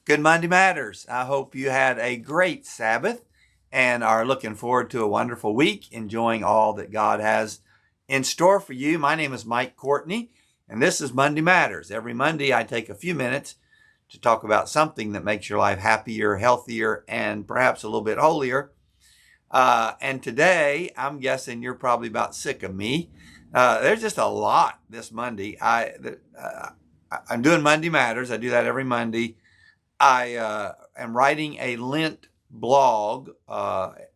Good Monday Matters. I hope you had a great Sabbath and are looking forward to a wonderful week, enjoying all that God has in store for you. My name is Mike Courtney, and this is Monday Matters. Every Monday, I take a few minutes to talk about something that makes your life happier, healthier, and perhaps a little bit holier. And today, I'm guessing you're probably about sick of me. There's just a lot this Monday. I'm doing Monday Matters. I do that every Monday. I am writing a Lent blog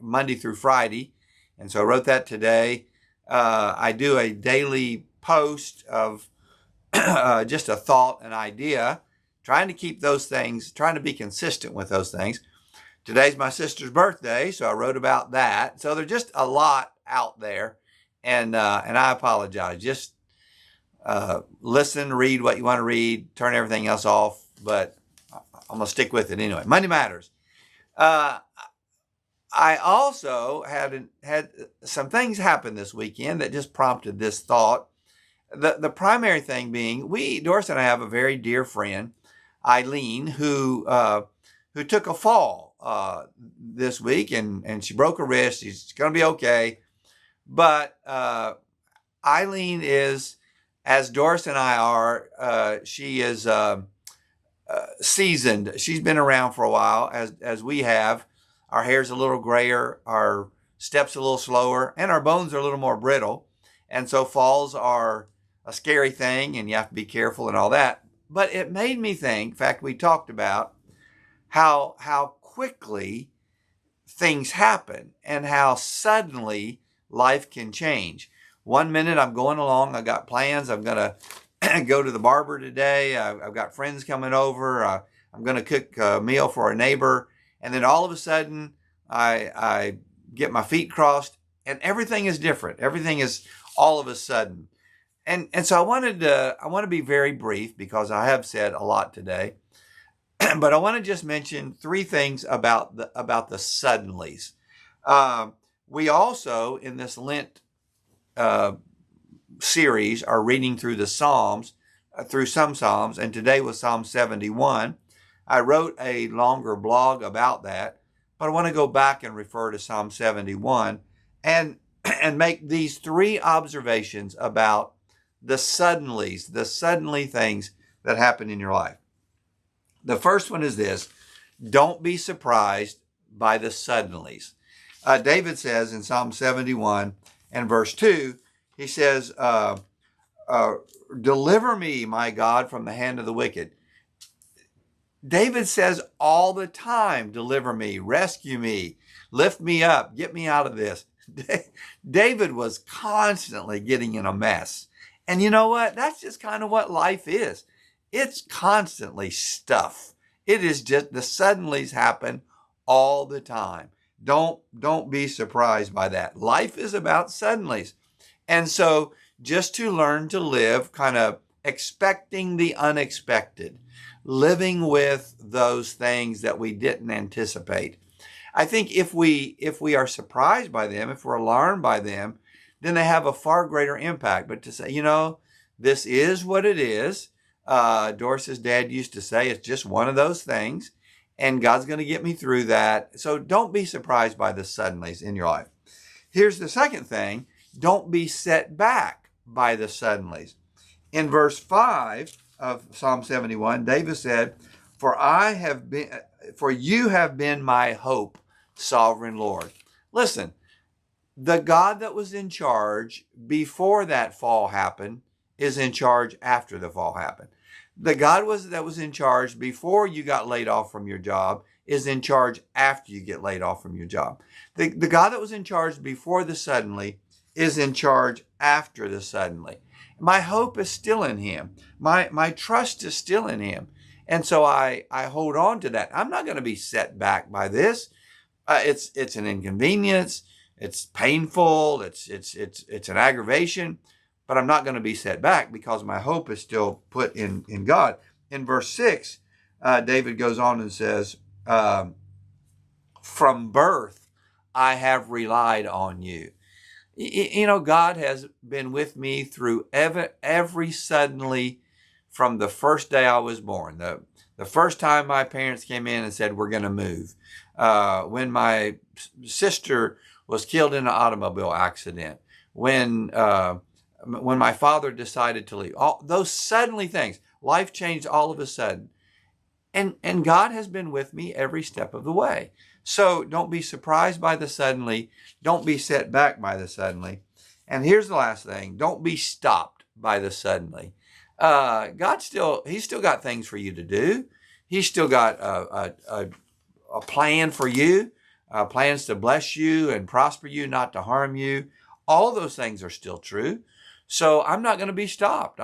Monday through Friday, and so I wrote that today. I do a daily post of just a thought, an idea, trying to keep those things, trying to be consistent with those things. Today's my sister's birthday, so I wrote about that. So there's just a lot out there, and I apologize. Just listen, read what you want to read, turn everything else off, but I'm going to stick with it anyway. Monday Matters. Uh, I also had some things happen this weekend that just prompted this thought. The primary thing being, Doris and I have a very dear friend, Eileen, who took a fall this week, and she broke her wrist. She's going to be okay. But Eileen is, as Doris and I are, she is seasoned. She's been around for a while, as we have. Our hair's a little grayer, our steps a little slower, and our bones are a little more brittle. And so falls are a scary thing, and you have to be careful and all that. But it made me think, in fact, we talked about how quickly things happen and how suddenly life can change. One minute I'm going along, I got plans, I'm going to go to the barber today. I've got friends coming over. I'm going to cook a meal for a neighbor. And then all of a sudden, I get my feet crossed and everything is different. Everything is all of a sudden. And so I want to be very brief because I have said a lot today. But I want to just mention three things about the suddenlies. We also, in this Lent series, are reading through the Psalms, through some Psalms, and today was Psalm 71. I wrote a longer blog about that, but I want to go back and refer to Psalm 71 and make these three observations about the suddenly things that happen in your life. The first one is this: don't be surprised by the suddenlies. David says in Psalm 71 and verse 2, he says, deliver me, my God, from the hand of the wicked. David says all the time, deliver me, rescue me, lift me up, get me out of this. David was constantly getting in a mess. And you know what? That's just kind of what life is. It's constantly stuff. It is just, the suddenlies happen all the time. Don't be surprised by that. Life is about suddenlies. And so just to learn to live kind of expecting the unexpected, living with those things that we didn't anticipate. I think if we are surprised by them, if we're alarmed by them, then they have a far greater impact. But to say, this is what it is. Doris's dad used to say, it's just one of those things, and God's going to get me through that. So don't be surprised by the suddenlies in your life. Here's the second thing: don't be set back by the suddenlies. In verse 5 of Psalm 71, David said, For you have been my hope, sovereign Lord. Listen, the God that was in charge before that fall happened is in charge after the fall happened. The God that was in charge before you got laid off from your job is in charge after you get laid off from your job. The God that was in charge before the suddenly is in charge after the suddenly. My hope is still in him. My trust is still in him. And so I hold on to that. I'm not going to be set back by this. It's an inconvenience. It's painful. It's an aggravation. But I'm not going to be set back because my hope is still put in God. In verse 6, David goes on and says, from birth, I have relied on you. God has been with me through every suddenly from the first day I was born. The first time my parents came in and said, we're going to move. When my sister was killed in an automobile accident. When my father decided to leave. All those suddenly things. Life changed all of a sudden. And God has been with me every step of the way. So don't be surprised by the suddenly. Don't be set back by the suddenly. And here's the last thing. Don't be stopped by the suddenly. He's still got things for you to do. He's still got a plan for you, plans to bless you and prosper you, not to harm you. All those things are still true. So I'm not going to be stopped.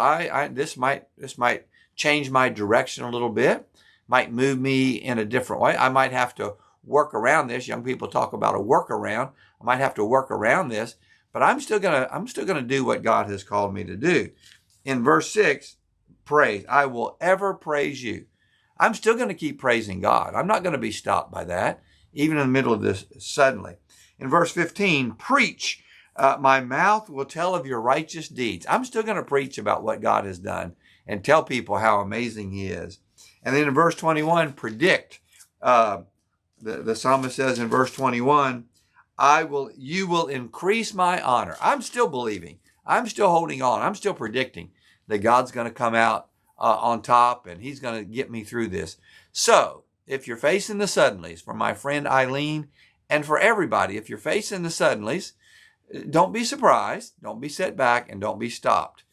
This might change my direction a little bit, might move me in a different way. I might have to work around this. Young people talk about a workaround. I might have to work around this, but I'm still gonna do what God has called me to do. In verse 6, praise. I will ever praise you. I'm still going to keep praising God. I'm not going to be stopped by that, even in the middle of this suddenly. In verse 15, preach. My mouth will tell of your righteous deeds. I'm still going to preach about what God has done and tell people how amazing he is. And then in verse 21, predict. The psalmist says in verse 21, you will increase my honor. I'm still believing. I'm still holding on. I'm still predicting that God's going to come out on top and he's going to get me through this. So if you're facing the suddenlies, for my friend Eileen and for everybody, if you're facing the suddenlies, don't be surprised, don't be set back, and don't be stopped.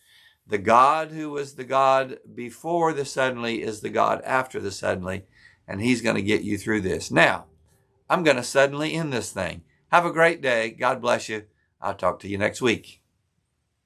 The God who was the God before the suddenly is the God after the suddenly, and he's going to get you through this. Now, I'm going to suddenly end this thing. Have a great day. God bless you. I'll talk to you next week.